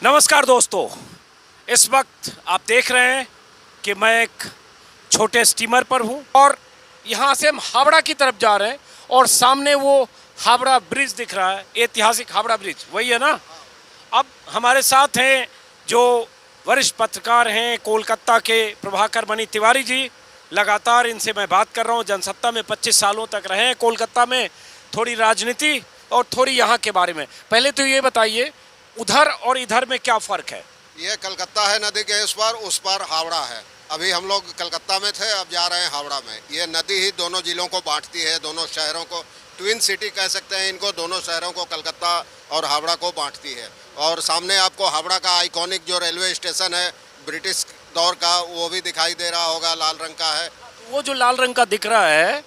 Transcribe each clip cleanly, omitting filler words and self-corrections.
नमस्कार दोस्तों, इस वक्त आप देख रहे हैं कि मैं एक छोटे स्टीमर पर हूं और यहां से हम हावड़ा की तरफ जा रहे हैं और सामने वो हावड़ा ब्रिज दिख रहा है, ऐतिहासिक हावड़ा ब्रिज, वही है ना। अब हमारे साथ हैं जो वरिष्ठ पत्रकार हैं कोलकाता के, प्रभाकर मणि तिवारी जी। लगातार इनसे मैं बात कर रहा हूं, जनसत्ता में 25 सालों तक रहे हैं कोलकाता में, थोड़ी राजनीति और थोड़ी यहाँ के बारे में। पहले तो ये बताइए, उधर और इधर में क्या फ़र्क है? ये कलकत्ता है नदी के उस पार हावड़ा है। अभी हम लोग कलकत्ता में थे, अब जा रहे हैं हावड़ा में। ये नदी ही दोनों जिलों को बांटती है, दोनों शहरों को, ट्विन सिटी कह सकते हैं इनको, दोनों शहरों को, कलकत्ता और हावड़ा को बांटती है। और सामने आपको हावड़ा का आइकॉनिक जो रेलवे स्टेशन है ब्रिटिश दौर का, वो भी दिखाई दे रहा होगा, लाल रंग का है। वो जो लाल रंग का दिख रहा है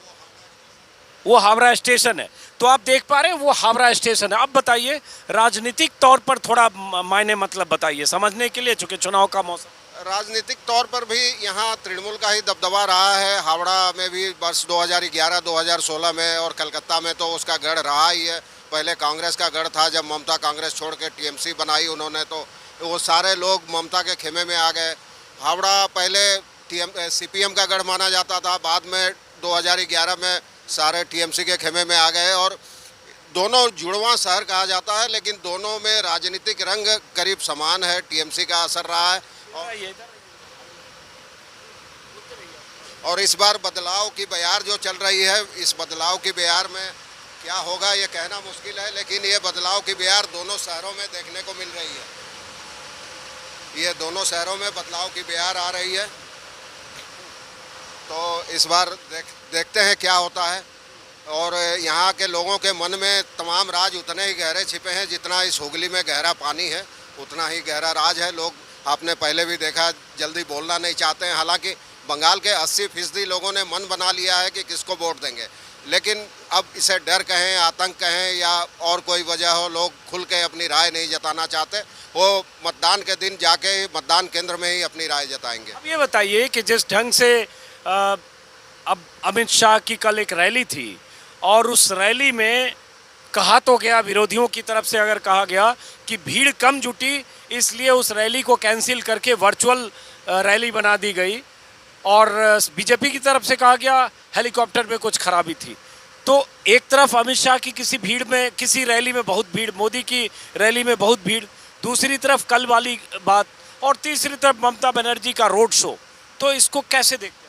वो हावड़ा स्टेशन है, तो आप देख पा रहे हैं वो हावड़ा स्टेशन है। अब बताइए राजनीतिक तौर पर थोड़ा मायने मतलब बताइए समझने के लिए, चूंकि चुनाव का मौसम। राजनीतिक तौर पर भी यहाँ तृणमूल का ही दबदबा रहा है। हावड़ा में भी वर्ष 2011-2016 में, और कलकत्ता में तो उसका गढ़ रहा ही है। पहले कांग्रेस का गढ़ था, जब ममता कांग्रेस छोड़ के टीएमसी बनाई उन्होंने, तो वो सारे लोग ममता के खेमे में आ गए। हावड़ा पहले सीपीएम का गढ़ माना जाता था, बाद में 2011 में सारे टीएमसी के खेमे में आ गए। और दोनों जुड़वां शहर कहा जाता है, लेकिन दोनों में राजनीतिक रंग करीब समान है। टीएमसी का असर रहा है और इस बार बदलाव की बयार जो चल रही है, इस बदलाव की बयार में क्या होगा ये कहना मुश्किल है, लेकिन ये बदलाव की बयार दोनों शहरों में देखने को मिल रही है। ये दोनों शहरों में बदलाव की बयार आ रही है, तो इस बार देखते हैं क्या होता है। और यहाँ के लोगों के मन में तमाम राज उतने ही गहरे छिपे हैं जितना इस हुगली में गहरा पानी है, उतना ही गहरा राज है। लोग, आपने पहले भी देखा, जल्दी बोलना नहीं चाहते हैं। हालांकि बंगाल के 80% लोगों ने मन बना लिया है कि किसको वोट देंगे, लेकिन अब इसे डर कहें, आतंक कहें या और कोई वजह हो, लोग खुल के अपनी राय नहीं जताना चाहते। वो मतदान के दिन जाके मतदान केंद्र में ही अपनी राय जताएंगे। अब ये बताइए कि जिस ढंग से अब अमित शाह की कल एक रैली थी और उस रैली में कहा तो गया, विरोधियों की तरफ से अगर कहा गया कि भीड़ कम जुटी, इसलिए उस रैली को कैंसिल करके वर्चुअल रैली बना दी गई, और बीजेपी की तरफ से कहा गया हेलीकॉप्टर में कुछ खराबी थी। तो एक तरफ अमित शाह की किसी रैली में बहुत भीड़, मोदी की रैली में बहुत भीड़, दूसरी तरफ कल वाली बात, और तीसरी तरफ ममता बनर्जी का रोड शो। तो इसको कैसे देखते हैं?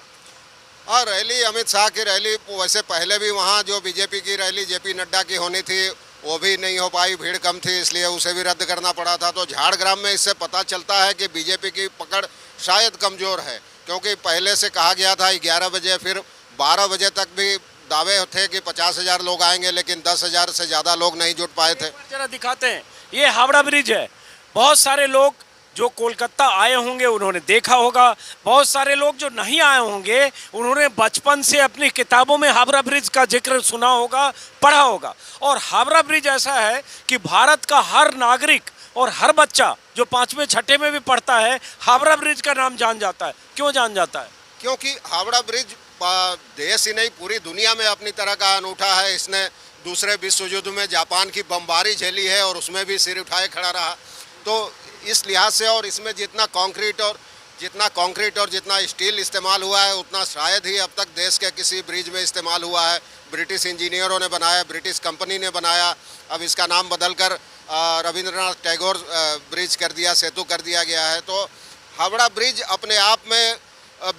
हाँ, रैली, अमित शाह की रैली, वैसे पहले भी वहाँ जो बीजेपी की रैली जेपी नड्डा की होनी थी वो भी नहीं हो पाई, भीड़ कम थी, इसलिए उसे भी रद्द करना पड़ा था। तो झाड़ग्राम में इससे पता चलता है कि बीजेपी की पकड़ शायद कमज़ोर है, क्योंकि पहले से कहा गया था 11 बजे, फिर 12 बजे तक भी दावे थे कि 50,000 लोग आएंगे, लेकिन 10,000 से ज़्यादा लोग नहीं जुट पाए थे। जरा दिखाते हैं, ये हावड़ा ब्रिज है। बहुत सारे लोग जो कोलकाता आए होंगे उन्होंने देखा होगा, बहुत सारे लोग जो नहीं आए होंगे उन्होंने बचपन से अपनी किताबों में हावड़ा ब्रिज का जिक्र सुना होगा, पढ़ा होगा। और हावड़ा ब्रिज ऐसा है कि भारत का हर नागरिक और हर बच्चा जो 5वें 6ठे में भी पढ़ता है, हावड़ा ब्रिज का नाम जान जाता है। क्यों जान जाता है? क्योंकि हावड़ा ब्रिज देश ही नहीं, पूरी दुनिया में अपनी तरह का अनूठा है। इसने दूसरे विश्व युद्ध में जापान की बमबारी झेली है और उसमें भी सिर उठाए खड़ा रहा। तो इस लिहाज से, और इसमें जितना कंक्रीट और जितना स्टील इस्तेमाल हुआ है, उतना शायद ही अब तक देश के किसी ब्रिज में इस्तेमाल हुआ है। ब्रिटिश इंजीनियरों ने बनाया, ब्रिटिश कंपनी ने बनाया। अब इसका नाम बदलकर रविंद्रनाथ टैगोर ब्रिज कर दिया, सेतु कर दिया गया है। तो हावड़ा ब्रिज अपने आप में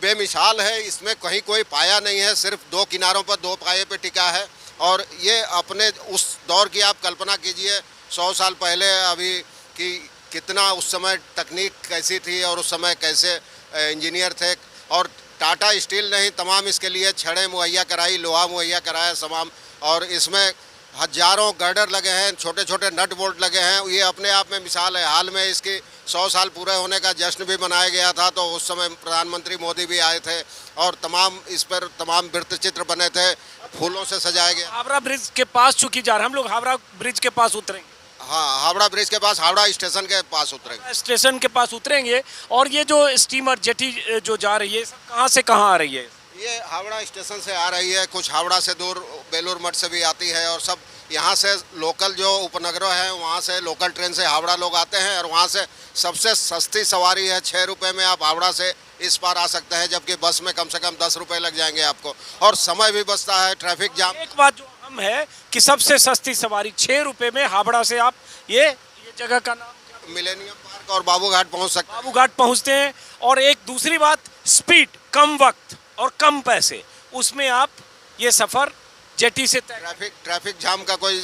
बेमिसाल है, इसमें कहीं कोई पाया नहीं है, सिर्फ 2 किनारों पर 2 पाये पे टिका है। और ये अपने उस दौर की आप कल्पना कीजिए, 100 साल पहले अभी कि कितना उस समय तकनीक कैसी थी और उस समय कैसे इंजीनियर थे। और टाटा स्टील ने ही तमाम इसके लिए छड़ें मुहैया कराई, लोहा मुहैया कराया तमाम, और इसमें हजारों गर्डर लगे हैं, छोटे छोटे नट बोल्ट लगे हैं। ये अपने आप में मिसाल है। हाल में इसकी 100 साल पूरे होने का जश्न भी मनाया गया था, तो उस समय प्रधानमंत्री मोदी भी आए थे और इस पर तमाम वृत्त चित्र बने थे, फूलों से सजाया गया। हावड़ा ब्रिज के पास चूंकि जा रहे हम लोग, हावड़ा ब्रिज के पास उतरेंगे। हाँ, हावड़ा ब्रिज के पास, हावड़ा स्टेशन के पास उतरेंगे। स्टेशन के पास उतरेंगे। और ये जो स्टीमर जेटी जो जा रही है, सब कहाँ से कहाँ आ रही है? ये हावड़ा स्टेशन से आ रही है, कुछ हावड़ा से दूर बेलूर मठ से भी आती है, और सब यहाँ से लोकल जो उपनगरों हैं वहाँ से लोकल ट्रेन से हावड़ा लोग आते हैं और वहाँ से सबसे सस्ती सवारी है, 6 रुपये में आप हावड़ा से इस पार आ सकते हैं, जबकि बस में कम से कम 10 रुपये लग जाएंगे आपको और समय भी बचता है, ट्रैफिक जाम। एक बात जो अहम है कि सबसे सस्ती सवारी 6 रुपए में हावड़ा से आप ये जगह का नाम क्या? मिलेनियम पार्क और बाबूघाट पहुँच सकते हैं। बाबूघाट पहुंचते हैं। और एक दूसरी बात, स्पीड, कम वक्त और कम पैसे, उसमें आप ये सफर जेटी से तय। ट्रैफिक जाम का कोई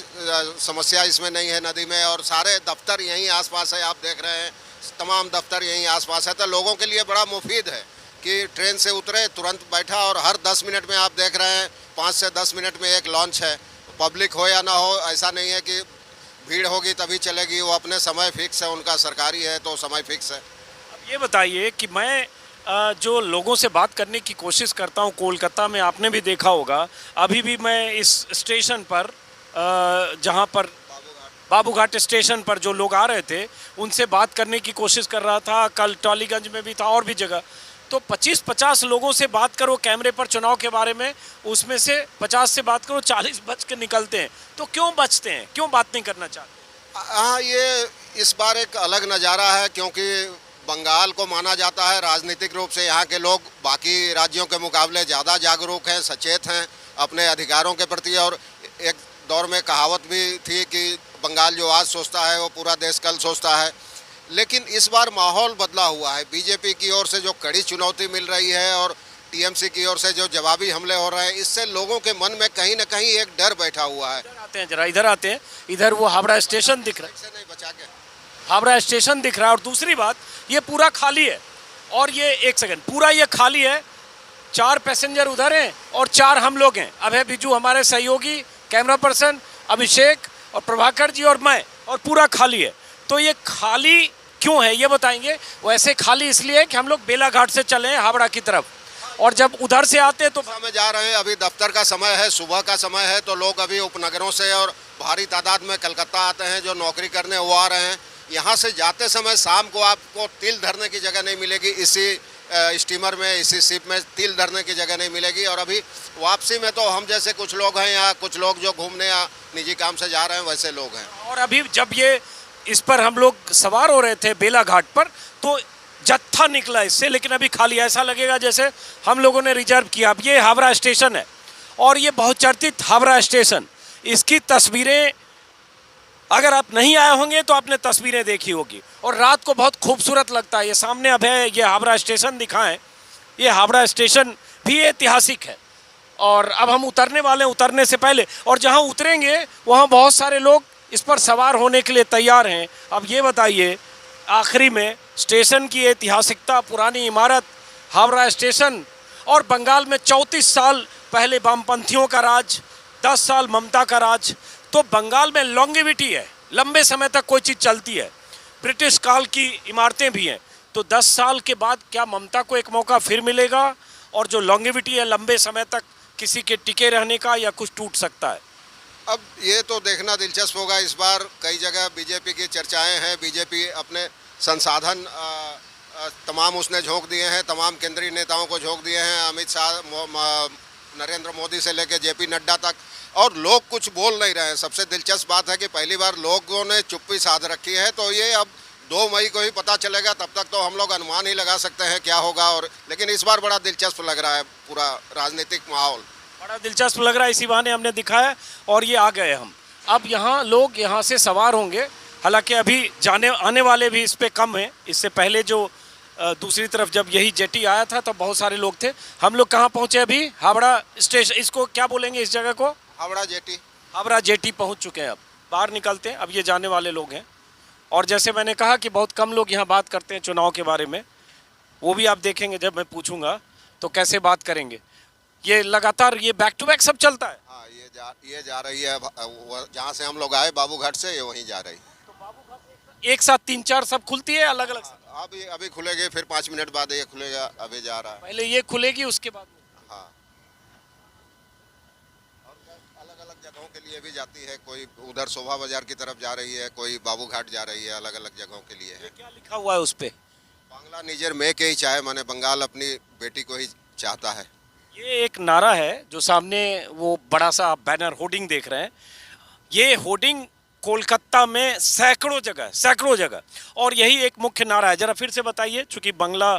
समस्या इसमें नहीं है नदी में, और सारे दफ्तर यहीं आसपास है, आप देख रहे हैं तमाम दफ्तर यहीं आसपास है, तो लोगों के लिए बड़ा मुफीद है कि ट्रेन से उतरे, तुरंत बैठा और हर 10 मिनट में आप देख रहे हैं 5 से 10 मिनट में एक लॉन्च है। पब्लिक हो या ना हो, ऐसा नहीं है कि भीड़ होगी तभी चलेगी, वो अपने समय फिक्स है, उनका सरकारी है तो समय फिक्स है। अब ये बताइए कि मैं जो लोगों से बात करने की कोशिश करता हूँ कोलकाता में, आपने भी देखा होगा, अभी भी मैं इस स्टेशन पर जहाँ पर बाबूघाट स्टेशन पर जो लोग आ रहे थे उनसे बात करने की कोशिश कर रहा था, कल टॉलीगंज में भी था और भी जगह, तो 25-50 लोगों से बात करो कैमरे पर चुनाव के बारे में, उसमें से 50 से बात करो 40 बच के निकलते हैं। तो क्यों बचते हैं, क्यों बात नहीं करना चाहते? हाँ, ये इस बार एक अलग नज़ारा है, क्योंकि बंगाल को माना जाता है राजनीतिक रूप से यहाँ के लोग बाकी राज्यों के मुकाबले ज़्यादा जागरूक हैं, सचेत हैं अपने अधिकारों के प्रति। और एक दौर में कहावत भी थी कि बंगाल जो आज सोचता है वो पूरा देश कल सोचता है। लेकिन इस बार माहौल बदला हुआ है, बीजेपी की ओर से जो कड़ी चुनौती मिल रही है और टीएमसी की ओर से जो जवाबी हमले हो रहे हैं, इससे लोगों के मन में कहीं ना कहीं एक डर बैठा हुआ है। इधर आते हैं, जरा इधर आते हैं, इधर वो हावड़ा स्टेशन दिख रहा है, से नहीं बचा के हावड़ा स्टेशन दिख रहा है। और दूसरी बात, ये पूरा खाली है, और ये एक सेकंड, पूरा ये खाली है, 4 पैसेंजर उधर हैं और 4 हम लोग हैं। अब है बिजू हमारे सहयोगी, कैमरा पर्सन अभिषेक और प्रभाकर जी और मैं, और पूरा खाली है। तो ये खाली क्यों है ये बताएंगे। वैसे खाली इसलिए है कि हम लोग बेलाघाट से चले हैं हावड़ा की तरफ, और जब उधर से आते हैं तो में जा रहे हैं। अभी दफ्तर का समय है, सुबह का समय है, तो लोग अभी उपनगरों से और भारी तादाद में कलकत्ता आते हैं जो नौकरी करने वो आ रहे हैं। यहाँ से जाते समय शाम को आपको तिल धरने की जगह नहीं मिलेगी, इसी स्टीमर में, इसी शिप में तिल धरने की जगह नहीं मिलेगी। और अभी वापसी में तो हम जैसे कुछ लोग हैं, या कुछ लोग जो घूमने या निजी काम से जा रहे हैं वैसे लोग हैं। और अभी जब ये इस पर हम लोग सवार हो रहे थे बेलाघाट पर, तो जत्था निकला इससे, लेकिन अभी खाली, ऐसा लगेगा जैसे हम लोगों ने रिजर्व किया। अब ये हावड़ा स्टेशन है और ये बहुत चर्चित हावड़ा स्टेशन, इसकी तस्वीरें अगर आप नहीं आए होंगे तो आपने तस्वीरें देखी होगी, और रात को बहुत खूबसूरत लगता है। ये सामने अब है, ये हावड़ा स्टेशन दिखाएं, ये हावड़ा स्टेशन भी ऐतिहासिक है। और अब हम उतरने वाले हैं, उतरने से पहले, और जहां उतरेंगे वहां बहुत सारे लोग इस पर सवार होने के लिए तैयार हैं। अब ये बताइए आखिरी में, स्टेशन की ऐतिहासिकता, पुरानी इमारत, हावड़ा स्टेशन, और बंगाल में 34 साल पहले वामपंथियों का राज, 10 साल ममता का राज। तो बंगाल में लॉन्गेविटी है, लंबे समय तक कोई चीज़ चलती है, ब्रिटिश काल की इमारतें भी हैं। तो 10 साल के बाद क्या ममता को एक मौका फिर मिलेगा, और जो लॉन्गेविटी है लंबे समय तक किसी के टिके रहने का, या कुछ टूट सकता है? अब ये तो देखना दिलचस्प होगा। इस बार कई जगह बीजेपी की चर्चाएं हैं, बीजेपी अपने संसाधन तमाम उसने झोंक दिए हैं, तमाम केंद्रीय नेताओं को झोंक दिए हैं, अमित शाह, नरेंद्र मोदी से लेकर जेपी नड्डा तक, और लोग कुछ बोल नहीं रहे हैं। सबसे दिलचस्प बात है कि पहली बार लोगों ने चुप्पी साध रखी है। तो ये अब 2 मई को ही पता चलेगा, तब तक तो हम लोग अनुमान ही लगा सकते हैं क्या होगा। और लेकिन इस बार बड़ा दिलचस्प लग रहा है पूरा राजनीतिक माहौल, बड़ा दिलचस्प लग रहा है। इसी बहाने हमने दिखाया और ये आ गए हम। अब यहाँ लोग यहाँ से सवार होंगे, हालांकि अभी जाने आने वाले भी इस पे कम हैं। इससे पहले जो दूसरी तरफ जब यही जेटी आया था तब बहुत सारे लोग थे। हम लोग कहाँ पहुँचे अभी? हावड़ा स्टेशन, इसको क्या बोलेंगे इस जगह को? हावड़ा जेटी। हावड़ा जेटी पहुँच चुके हैं। अब बाहर निकलते हैं, अब ये जाने वाले लोग हैं। और जैसे मैंने कहा कि बहुत कम लोग यहाँ बात करते हैं चुनाव के बारे में, वो भी आप देखेंगे जब मैं पूछूंगा तो कैसे बात करेंगे। ये लगातार ये बैक टू बैक सब चलता है। हाँ, ये जा रही है जहाँ से हम लोग आए बाबूघाट से, ये वहीं जा रही। तो बाबूघाट एक साथ 3-4 सब खुलती है अलग अलग? अभी खुलेगी, फिर 5 मिनट बाद ये खुलेगा। अभी जा रहा है, पहले ये खुलेगी उसके बाद। हाँ, और अलग अलग जगहों के लिए भी जाती है। कोई उधर शोभा बाजार की तरफ जा रही है, कोई बाबूघाट जा रही है, अलग अलग जगहों के लिए है। क्या लिखा हुआ है उस पे? बांग्ला निजर में के ही चाहे, माने बंगाल अपनी बेटी को ही चाहता है। ये एक नारा है जो सामने वो बड़ा सा बैनर होर्डिंग देख रहे हैं। ये होर्डिंग कोलकाता में सैकड़ों जगह, और यही एक मुख्य नारा है। जरा फिर से बताइए, चूंकि बंगला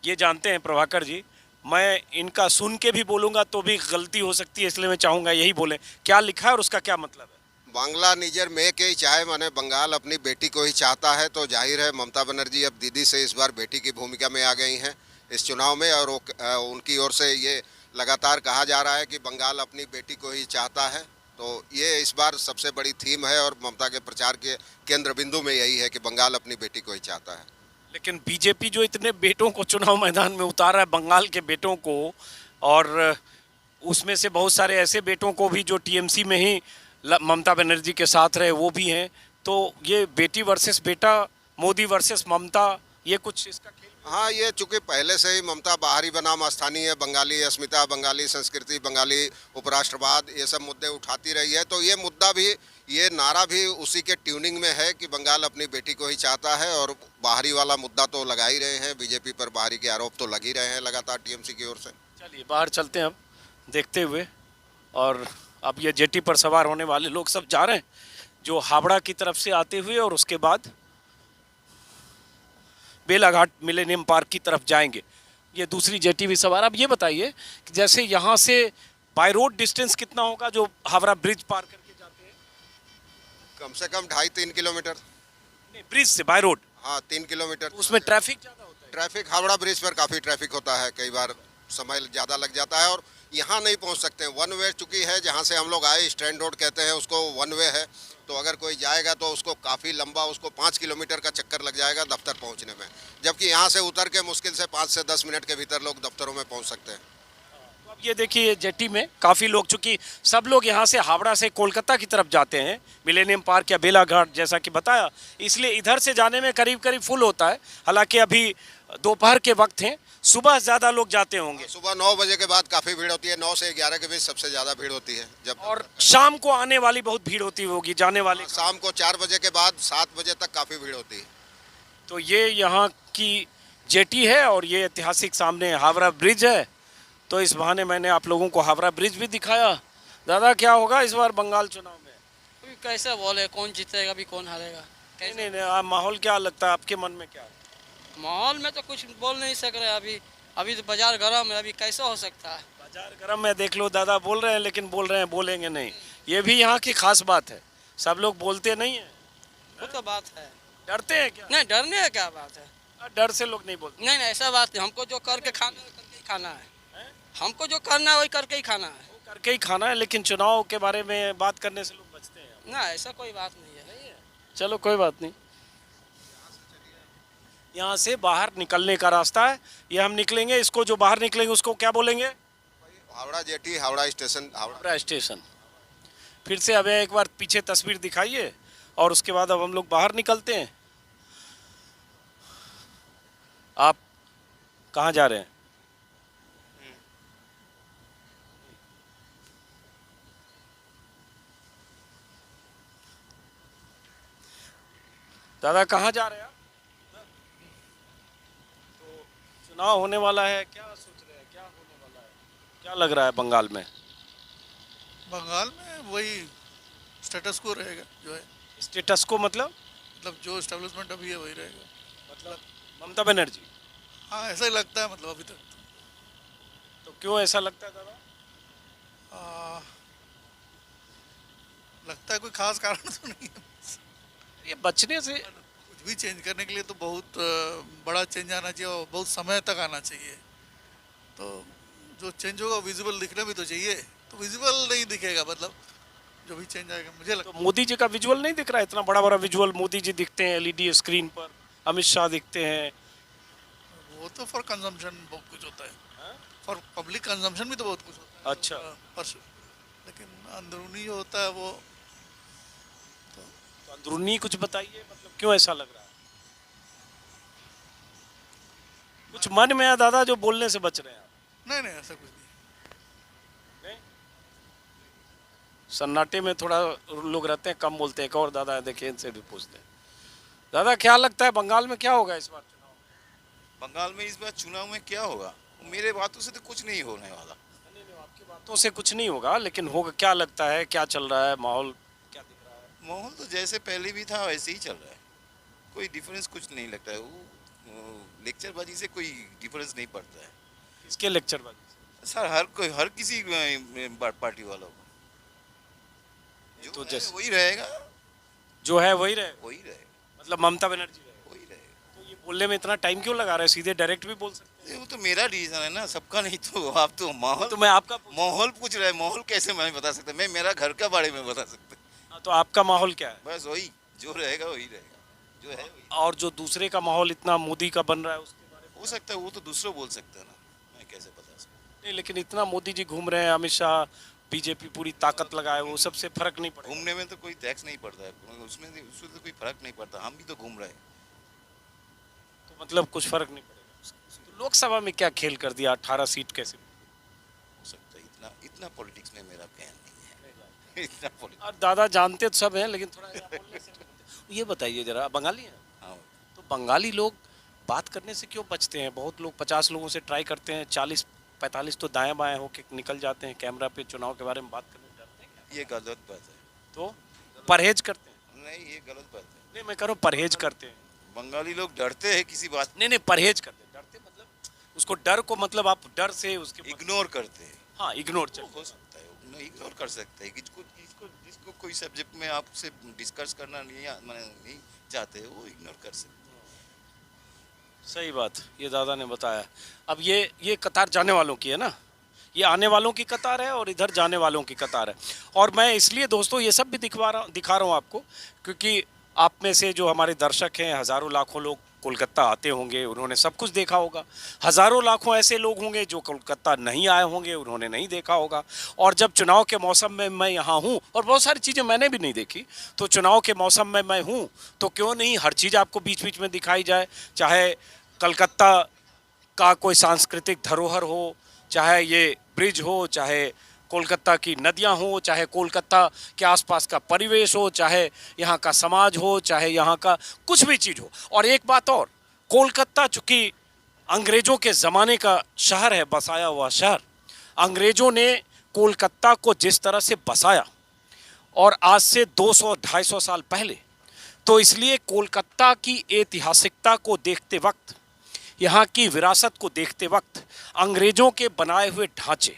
ये जानते हैं प्रभाकर जी, मैं इनका सुन के भी बोलूंगा तो भी गलती हो सकती है, इसलिए मैं चाहूंगा यही बोले। क्या लिखा है और उसका क्या मतलब है? बांग्ला निजर में के ही चाहे, माने बंगाल अपनी बेटी को ही चाहता है, तो जाहिर है ममता बनर्जी अब दीदी से इस बार बेटी की भूमिका में आ गई हैं इस चुनाव में, और उनकी ओर से ये लगातार कहा जा रहा है कि बंगाल अपनी बेटी को ही चाहता है। तो ये इस बार सबसे बड़ी थीम है और ममता के प्रचार के केंद्र बिंदु में यही है कि बंगाल अपनी बेटी को ही चाहता है। लेकिन बीजेपी जो इतने बेटों को चुनाव मैदान में उतारा है, बंगाल के बेटों को, और उसमें से बहुत सारे ऐसे बेटों को भी जो टीएमसी में ही ममता बनर्जी के साथ रहे, वो भी हैं, तो ये बेटी वर्सेस बेटा, मोदी वर्सेस ममता, ये कुछ इसका खेल? हाँ, ये चूंकि पहले से ही ममता बाहरी बनाम स्थानीय, बंगाली अस्मिता, बंगाली संस्कृति, बंगाली उपराष्ट्रवाद, ये सब मुद्दे उठाती रही है, तो ये मुद्दा भी, ये नारा भी उसी के ट्यूनिंग में है कि बंगाल अपनी बेटी को ही चाहता है। और बाहरी वाला मुद्दा तो लगा ही रहे हैं, बीजेपी पर बाहरी के आरोप तो लग ही रहे हैं लगातार टीएमसी की ओर से। चलिए बाहर चलते हैं अब देखते हुए। और अब ये जेटी पर सवार होने वाले लोग सब जा रहे हैं, जो हावड़ा की तरफ से आते हुए और उसके बाद बेलाघाट मिलेनियम पार्क की तरफ जाएंगे। ये दूसरी जेटी भी सवार। अब ये बताइए कि जैसे यहाँ से बाय रोड डिस्टेंस कितना होगा जो हावड़ा ब्रिज पार करके जाते हैं? कम से कम 2.5-3 किलोमीटर। नहीं, ब्रिज से बाय रोड। हाँ, 3 किलोमीटर। उसमें ट्रैफिक ज़्यादा होता है? ट्रैफिक हावड़ा ब्रिज पर काफ़ी ट्रैफिक होता है, कई बार समय ज़्यादा लग जाता है और यहाँ नहीं पहुँच सकते हैं। वन वे चुकी है, जहाँ से हम लोग आए स्टैंड रोड कहते हैं उसको, वन वे है, तो अगर कोई जाएगा तो उसको काफ़ी लंबा, उसको 5 किलोमीटर का चक्कर लग जाएगा दफ्तर पहुँचने में, जबकि यहाँ से उतर के मुश्किल से 5 से 10 मिनट के भीतर लोग दफ्तरों में पहुँच सकते हैं। तो अब ये देखिए जेटी में काफ़ी लोग, चूंकि सब लोग यहाँ से हावड़ा से कोलकाता की तरफ जाते हैं, मिलेनियम पार्क या बेलाघाट जैसा कि बताया, इसलिए इधर से जाने में करीब करीब फुल होता है। हालांकि अभी दोपहर के वक्त हैं, सुबह ज़्यादा लोग जाते होंगे। सुबह 9 बजे के बाद काफ़ी भीड़ होती है, 9 से 11 के बीच सबसे ज़्यादा भीड़ होती है जब। और शाम को आने वाली बहुत भीड़ होती होगी, जाने वाले शाम को 4 बजे के बाद 7 बजे तक काफ़ी भीड़ होती है। तो ये यहाँ की जेटी है और ये ऐतिहासिक सामने हावड़ा ब्रिज है। तो इस बहाने मैंने आप लोगों को हावड़ा ब्रिज भी दिखाया। दादा क्या होगा इस बार बंगाल चुनाव में? अभी कैसे बोले कौन जीतेगा, अभी कौन हारेगा? नहीं नहीं नहीं, आप माहौल क्या लगता है आपके मन में, क्या है? माहौल में तो कुछ बोल नहीं सक रहे अभी तो बाजार गर्म है, अभी कैसे हो सकता है? बाजार गर्म है, देख लो दादा बोल रहे हैं, लेकिन बोल रहे हैं बोलेंगे नहीं। ये भी यहाँ की खास बात है, सब लोग बोलते नहीं है। वो तो बात है। डरते हैं क्या? नहीं, डरने का क्या बात है? डर से लोग नहीं बोलते। नहीं नहीं, ऐसा बात नहीं, हमको जो करके खाना है करके ही खाना है। हमको जो करना है वही करके ही खाना है। वो करके ही खाना है, लेकिन चुनाव के बारे में बात करने से लोग बचते हैं। ना, ऐसा कोई बात नहीं है। चलो कोई बात नहीं, यहाँ से बाहर निकलने का रास्ता है, ये हम निकलेंगे। इसको जो बाहर निकलेंगे उसको क्या बोलेंगे? Howrah jetty, Howrah station, Howrah station. फिर से अब एक बार पीछे तस्वीर दिखाइए और उसके बाद अब हम लोग बाहर निकलते हैं। आप कहाँ जा रहे हैं? दादा कहाँ जा रहे हैं आप? तो चुनाव होने वाला है, क्या सोच रहे हैं, क्या होने वाला है, क्या लग रहा है बंगाल में? बंगाल में वही स्टेटस को रहेगा जो है। स्टेटस को मतलब जो एस्टेब्लिशमेंट अभी है वही रहेगा। मतलब ममता बनर्जी? हाँ, ऐसा ही लगता है, मतलब अभी तक तो क्यों ऐसा लगता है दादा? लगता है कोई खास कारण तो नहीं है। ये बचने से कुछ भी चेंज करने के लिए तो बहुत बड़ा चेंज आना चाहिए और बहुत समय तक आना चाहिए। तो जो चेंज होगा विजिबल दिखना भी तो चाहिए, तो विजिबल नहीं दिखेगा, मतलब जो भी चेंज आएगा मुझे लगता तो मोदी जी का विजुअल नहीं दिख रहा है? इतना बड़ा बड़ा विजुअल मोदी जी दिखते हैं एलईडी स्क्रीन पर, अमित शाह दिखते हैं। वो तो फॉर कंजम्पशन बहुत कुछ होता है, फॉर पब्लिक कंजम्पशन भी तो बहुत कुछ होता है। अच्छा। पर लेकिन अंदरूनी जो होता है वो तो अंदरूनी कुछ बताइए, मतलब क्यों ऐसा लग रहा है? कुछ मन में है दादा जो बोलने से बच रहे हैं आप? नहीं नहीं, ऐसा कुछ नहीं। सन्नाटे में थोड़ा लोग रहते हैं, कम बोलते हैं। एक और दादा है, देखिए इनसे भी पूछते हैं। दादा क्या लगता है बंगाल में क्या होगा इस बार चुनाव में? बंगाल में इस बार चुनाव में क्या होगा? मेरे बातों से तो कुछ नहीं होने वाला। नहीं नहीं, आपकी बातों से कुछ नहीं होगा, लेकिन होगा क्या लगता है, क्या चल रहा है माहौल, क्या माहौल तो जैसे पहले भी था वैसे ही चल रहा है, कोई डिफरेंस कुछ नहीं लगता है। वो लेक्चरबाजी से कोई डिफरेंस नहीं पड़ता है इसके लेक्चर बाद सर। हर किसी पार्टी वालों को जो तो है जैसे वही रहेगा, जो है वही रहे, वही रहेगा, मतलब ममता बनर्जी रहे। वही रहेगा। तो ये बोलने में इतना टाइम क्यों लगा रहे हैं, सीधे डायरेक्ट भी बोल सकते वो तो मेरा डिसीजन है ना, सबका नहीं। तो आप तो हैं। माहौल तो मैं आपका माहौल पूछ रहे हैं, माहौल कैसे मैं बता सकता, मैं मेरा घर का बारे में बता सकता। हाँ, तो आपका माहौल क्या है? बस वही जो रहेगा वही रहेगा, जो है वही। और जो दूसरे का माहौल इतना मोदी का बन रहा है उसके बारे में हो सकता है, वो तो दूसरा बोल सकता है ना, मैं कैसे बता सकता। नहीं, लेकिन इतना मोदी जी घूम रहे हैं, अमित शाह, बीजेपी पूरी ताकत लगाए, वो सबसे फर्क नहीं पड़ेगा। घूमने में तो कोई टैक्स नहीं पड़ता है, उसमें तो कोई फर्क नहीं पड़ता, हम भी तो घूम रहे हैं। तो मतलब कुछ फर्क नहीं पड़ेगा। तो लोकसभा में क्या खेल कर दिया, 18 सीट कैसे? हो सकता है, इतना इतना पॉलिटिक्स में मेरा ज्ञान नहीं है। इतना पॉलिटिक्स। और दादा जानते तो सब हैं, लेकिन थोड़ा यहाँ बोलने से नहीं होते। ये बताइए जरा, बंगाली हैं? हाँ, तो बंगाली लोग बात करने से क्यों बचते हैं? बहुत लोग 50 लोगों से ट्राई करते हैं, 40-45 तो दाएं बाएं होके निकल जाते हैं कैमरा पे, चुनाव के बारे में बात करने जाते हैं क्या? ये गलत बात है। तो परहेज करते हैं? नहीं, ये गलत बात है। नहीं, मैं कह रहा हूँ परहेज करते हैं। बंगाली लोग डरते हैं किसी बात, नहीं नहीं, परहेज करते हैं। डरते मतलब उसको, डर को मतलब आप डर से उसके इग्नोर करते हैं। हाँ, इग्नोर वो हो सकता है, इग्नोर कर सकते हैं। जिसको कोई सब्जेक्ट में आपसे डिस्कस करना नहीं चाहते, वो इग्नोर कर सकते हैं। सही बात, ये दादा ने बताया। अब ये कतार जाने वालों की है ना, ये आने वालों की कतार है और इधर जाने वालों की कतार है। और मैं इसलिए दोस्तों ये सब भी दिखा रहा हूँ आपको, क्योंकि आप में से जो हमारे दर्शक हैं, हज़ारों लाखों लोग कोलकाता आते होंगे, उन्होंने सब कुछ देखा होगा। हज़ारों लाखों ऐसे लोग होंगे जो कोलकाता नहीं आए होंगे, उन्होंने नहीं देखा होगा। और जब चुनाव के मौसम में मैं यहाँ हूँ, और बहुत सारी चीज़ें मैंने भी नहीं देखी, तो चुनाव के मौसम में मैं हूँ, तो क्यों नहीं हर चीज़ आपको बीच बीच में दिखाई जाए। चाहे कलकत्ता का कोई सांस्कृतिक धरोहर हो, चाहे ये ब्रिज हो, चाहे कोलकाता की नदियां हो, चाहे कोलकाता के आसपास का परिवेश हो, चाहे यहाँ का समाज हो, चाहे यहाँ का कुछ भी चीज़ हो। और एक बात और, कोलकाता चूँकि अंग्रेज़ों के ज़माने का शहर है, बसाया हुआ शहर, अंग्रेज़ों ने कोलकाता को जिस तरह से बसाया, और आज से 200-250 साल पहले, तो इसलिए कोलकाता की ऐतिहासिकता को देखते वक्त, यहाँ की विरासत को देखते वक्त, अंग्रेज़ों के बनाए हुए ढांचे,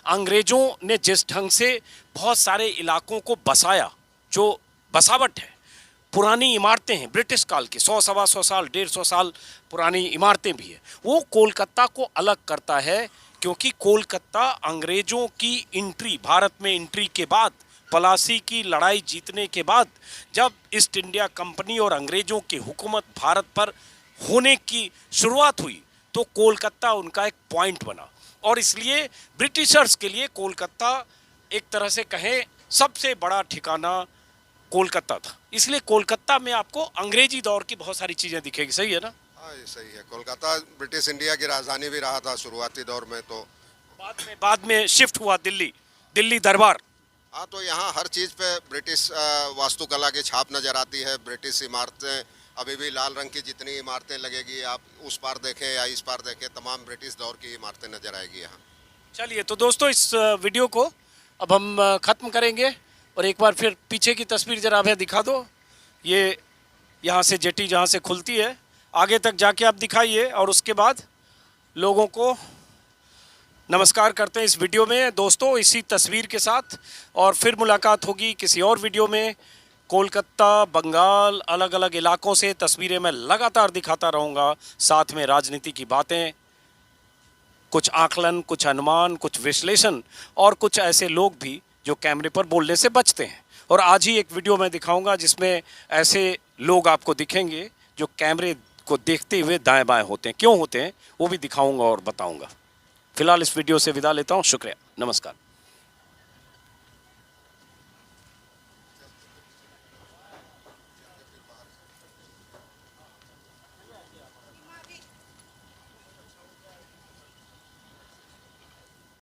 अंग्रेज़ों ने जिस ढंग से बहुत सारे इलाकों को बसाया, जो बसावट है, पुरानी इमारतें हैं ब्रिटिश काल की, 100-125 साल, 150 साल पुरानी इमारतें भी हैं, वो कोलकाता को अलग करता है। क्योंकि कोलकाता अंग्रेज़ों की एंट्री, भारत में एंट्री के बाद, पलासी की लड़ाई जीतने के बाद, जब ईस्ट इंडिया कंपनी और अंग्रेज़ों की हुकूमत भारत पर होने की शुरुआत हुई, तो कोलकाता उनका एक पॉइंट बना। और इसलिए ब्रिटिशर्स के लिए कोलकाता एक तरह से कहें सबसे बड़ा ठिकाना कोलकाता था। इसलिए कोलकाता में आपको अंग्रेजी दौर की बहुत सारी चीज़ें दिखेगी। सही है ना? हाँ, ये सही है। कोलकाता ब्रिटिश इंडिया की राजधानी भी रहा था शुरुआती दौर में, तो बाद में शिफ्ट हुआ दिल्ली दरबार। हाँ, तो यहाँ हर चीज़ पे ब्रिटिश वास्तुकला की छाप नज़र आती है। ब्रिटिश इमारतें, अभी भी लाल रंग की जितनी इमारतें लगेगी, आप उस पार देखें या इस पार देखें, तमाम ब्रिटिश दौर की इमारतें नज़र आएगी यहाँ। चलिए, तो दोस्तों इस वीडियो को अब हम ख़त्म करेंगे, और एक बार फिर पीछे की तस्वीर ज़रा हमें दिखा दो। ये यहाँ से जेटी जहाँ से खुलती है, आगे तक जाके आप दिखाइए, और उसके बाद लोगों को नमस्कार करते हैं इस वीडियो में दोस्तों, इसी तस्वीर के साथ। और फिर मुलाकात होगी किसी और वीडियो में। कोलकाता, बंगाल, अलग अलग इलाकों से तस्वीरें मैं लगातार दिखाता रहूँगा, साथ में राजनीति की बातें, कुछ आकलन, कुछ अनुमान, कुछ विश्लेषण, और कुछ ऐसे लोग भी जो कैमरे पर बोलने से बचते हैं। और आज ही एक वीडियो मैं दिखाऊंगा जिसमें ऐसे लोग आपको दिखेंगे जो कैमरे को देखते हुए दाएं बाएं होते हैं, क्यों होते हैं वो भी दिखाऊंगा और बताऊंगा। फिलहाल इस वीडियो से विदा लेता हूं। शुक्रिया, नमस्कार।